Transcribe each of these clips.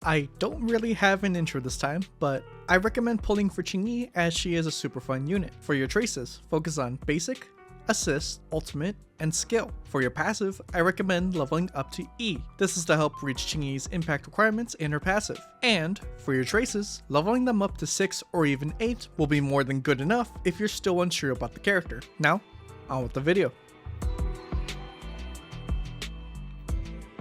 I don't really have an intro this time, but I recommend pulling for Qingyi as she is a super fun unit. For your traces, focus on basic, assist, ultimate, and skill. For your passive, I recommend leveling up to E. This is to help reach Qingyi's impact requirements in her passive. And for your traces, leveling them up to 6 or even 8 will be more than good enough if you're still unsure about the character. Now, on with the video.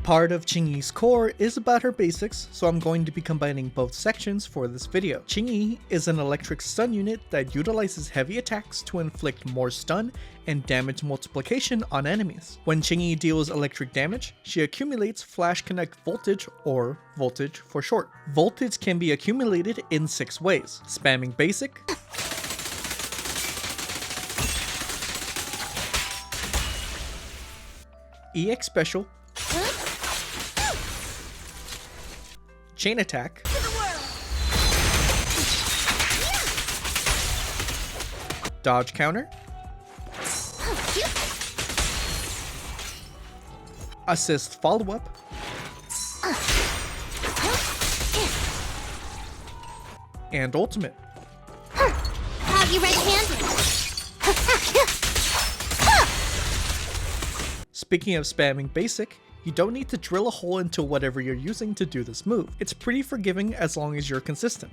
Part of Qingyi's core is about her basics, so I'm going to be combining both sections for this video. Qingyi is an electric stun unit that utilizes heavy attacks to inflict more stun and damage multiplication on enemies. When Qingyi deals electric damage, she accumulates Flash Connect Voltage, or Voltage for short. Voltage can be accumulated in 6 ways: spamming basic, EX Special, Chain Attack, Dodge Counter, Assist Follow-Up, and Ultimate. Have you red-handed? Speaking of spamming basic, you don't need to drill a hole into whatever you're using to do this move. It's pretty forgiving as long as you're consistent.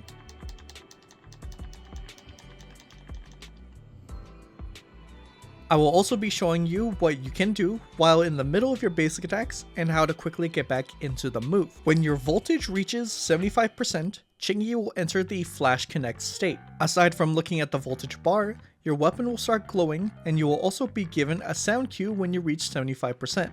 I will also be showing you what you can do while in the middle of your basic attacks and how to quickly get back into the move. When your voltage reaches 75%, Qingyi will enter the Flash Connect state. Aside from looking at the voltage bar, your weapon will start glowing, and you will also be given a sound cue when you reach 75%.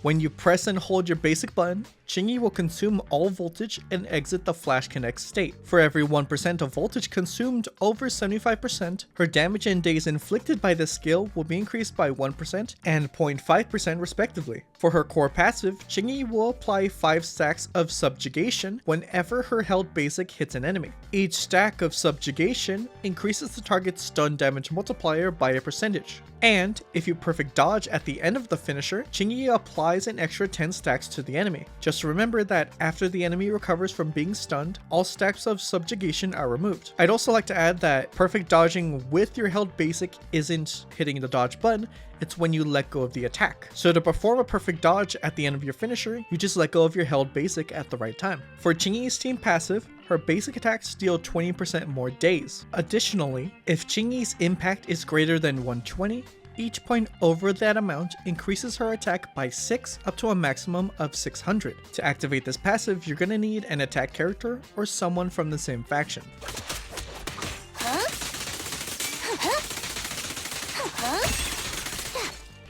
When you press and hold your basic button, Qingyi will consume all voltage and exit the Flash Connect state. For every 1% of voltage consumed over 75%, her damage and days inflicted by this skill will be increased by 1% and 0.5% respectively. For her core passive, Qingyi will apply 5 stacks of Subjugation whenever her held basic hits an enemy. Each stack of Subjugation increases the target's stun damage multiplier by a percentage. And if you perfect dodge at the end of the finisher, Qingyi applies an extra 10 stacks to the enemy. Just remember that after the enemy recovers from being stunned, all stacks of Subjugation are removed. I'd also like to add that perfect dodging with your held basic isn't hitting the dodge button, it's when you let go of the attack. So to perform a perfect dodge at the end of your finisher, you just let go of your held basic at the right time. For Qingyi's team passive, her basic attacks deal 20% more days. Additionally, if Qingyi's impact is greater than 120, each point over that amount increases her attack by 6 up to a maximum of 600. To activate this passive, you're gonna need an attack character or someone from the same faction.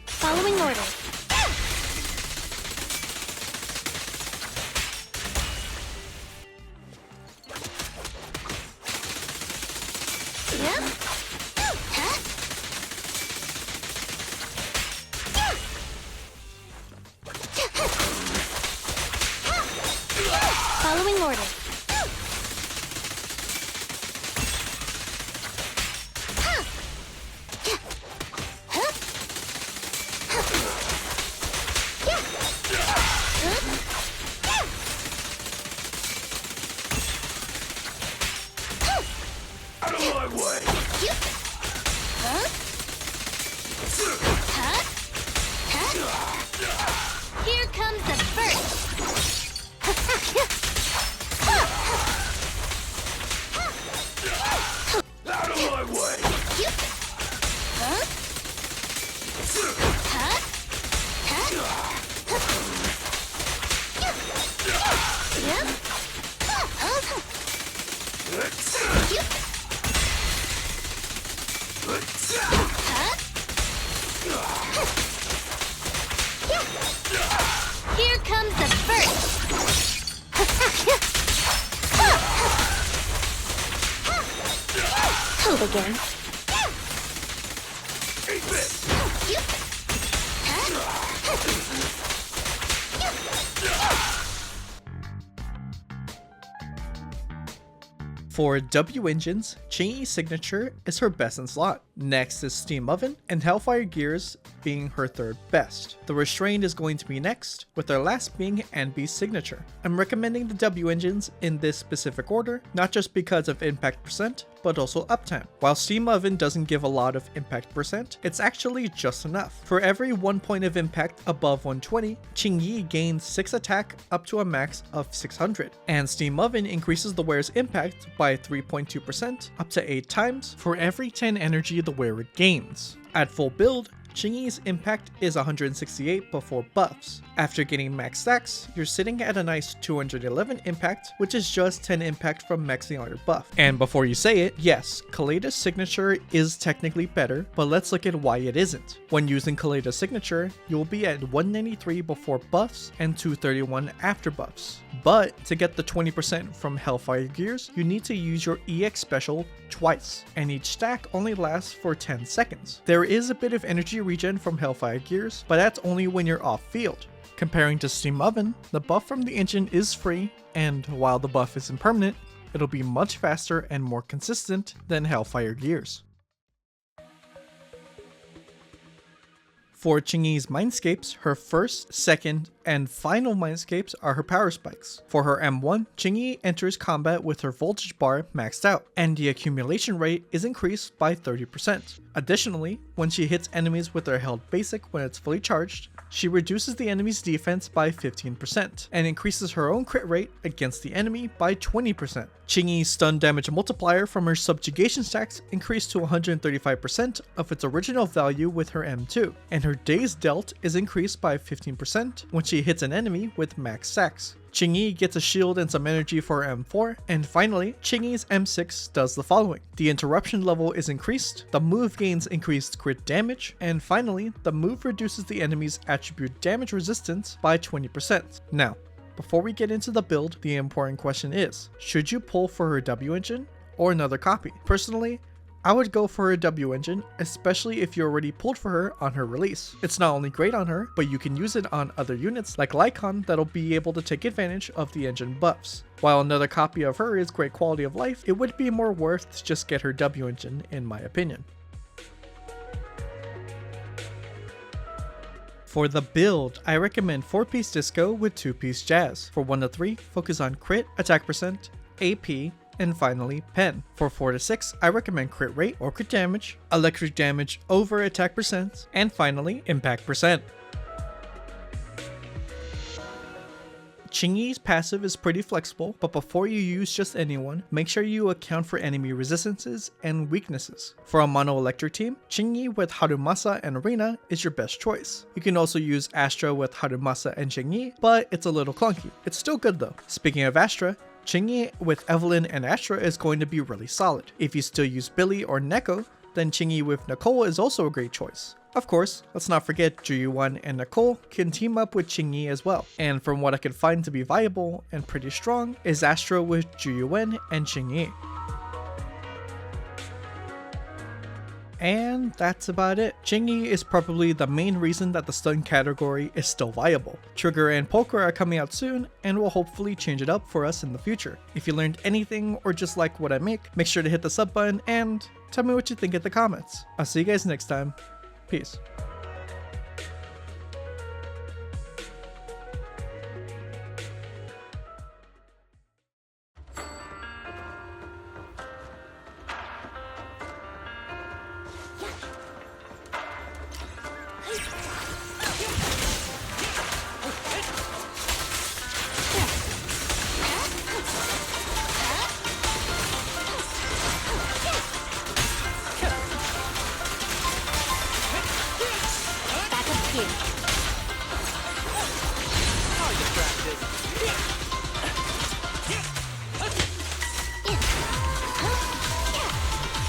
Following order. Following order. Out of my way! Here comes the first. Out of my way! Here comes the first. Hold again. Eat this! For W engines, Qingyi's signature is her best in slot. Next is Steam Oven, and Hellfire gears being her third best. The Restrained is going to be next, with our last being Anbi's signature. I'm recommending the W engines in this specific order, not just because of impact percent, but also uptime. While Steam Oven doesn't give a lot of impact percent, it's actually just enough. For every 1 point of impact above 120, Qingyi gains 6 attack up to a max of 600, and Steam Oven increases the wearer's impact by 3.2% up to 8 times for every 10 energy the wearer gains. At full build, Qingyi's impact is 168 before buffs. After getting max stacks, you're sitting at a nice 211 impact, which is just 10 impact from maxing out your buff. And before you say it, yes, Kaleida's signature is technically better, but let's look at why it isn't. When using Kaleida's signature, you'll be at 193 before buffs and 231 after buffs. But to get the 20% from Hellfire gears, you need to use your EX special twice, and each stack only lasts for 10 seconds. There is a bit of energy regen from Hellfire gears, but that's only when you're off field. Comparing to Steam Oven, the buff from the engine is free, and while the buff isn't permanent, it'll be much faster and more consistent than Hellfire gears. For Qingyi's Mindscapes, her first, second, and final Mindscapes are her power spikes. For her M1, Qingyi enters combat with her voltage bar maxed out, and the accumulation rate is increased by 30%. Additionally, when she hits enemies with her held basic when it's fully charged, she reduces the enemy's defense by 15% and increases her own crit rate against the enemy by 20%. Qingyi's stun damage multiplier from her subjugation stacks increased to 135% of its original value with her M2, and her days dealt is increased by 15% when she hits an enemy with max stacks. Qingyi gets a shield and some energy for her M4, and finally, Qingyi's M6 does the following. The interruption level is increased, the move gains increased crit damage, and finally, the move reduces the enemy's attribute damage resistance by 20%. Now, before we get into the build, the important question is, should you pull for her W engine or another copy? Personally, I would go for her W engine, especially if you already pulled for her on her release. It's not only great on her, but you can use it on other units like Lycon that'll be able to take advantage of the engine buffs. While another copy of her is great quality of life, it would be more worth to just get her W engine in my opinion. For the build, I recommend 4-piece disco with 2-piece jazz. For 1 to 3, focus on crit, attack percent, AP, and finally pen. For 4 to 6, I recommend crit rate or crit damage, electric damage over attack percent, and finally impact percent. Qingyi's passive is pretty flexible, but before you use just anyone, make sure you account for enemy resistances and weaknesses. For a mono electric team, Qingyi with Harumasa and Arena is your best choice. You can also use Astra with Harumasa and Qingyi, but it's a little clunky. It's still good though. Speaking of Astra, Qingyi with Evelyn and Astra is going to be really solid. If you still use Billy or Neko, then Qingyi with Nicole is also a great choice. Of course, let's not forget Juyuan and Nicole can team up with Qingyi as well. And from what I can find to be viable and pretty strong is Astra with Juyuan and Qingyi. And that's about it. Qingyi is probably the main reason that the stun category is still viable. Trigger and Poker are coming out soon and will hopefully change it up for us in the future. If you learned anything or just like what I make sure to hit the sub button and tell me what you think in the comments. I'll see you guys next time. Peace.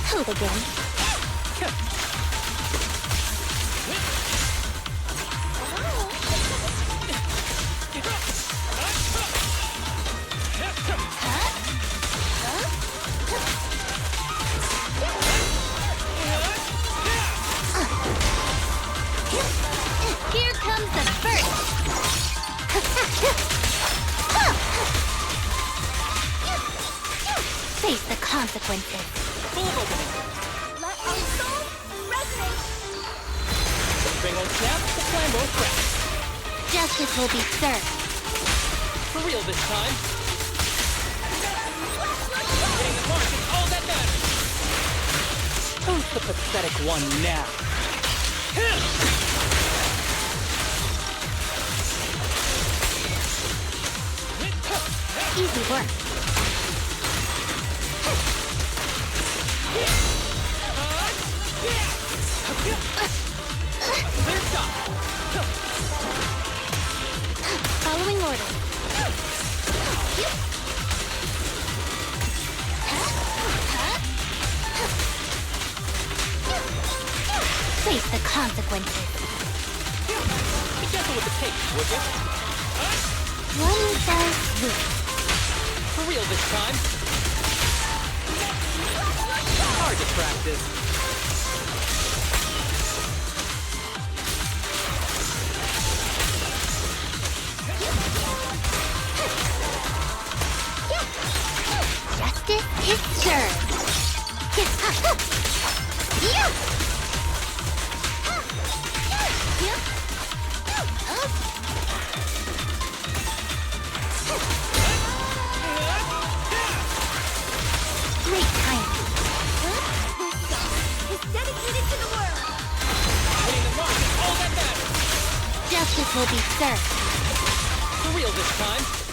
Hold again. Here comes the first. Face the consequences. Let our soul resonate. string won't snap, the plan won't crack. Justice will be served. For real this time. Hitting the mark is all that matters. Who's the pathetic one now? Easy work. Clear stop. Following orders. Face the consequences. Be gentle with the pace, would you? One fell swoop. For real this time. Hard to practice. Justice is served. Great timing. Is dedicated to the world. Hitting the mark is all that matters. Justice will be served. For real this time.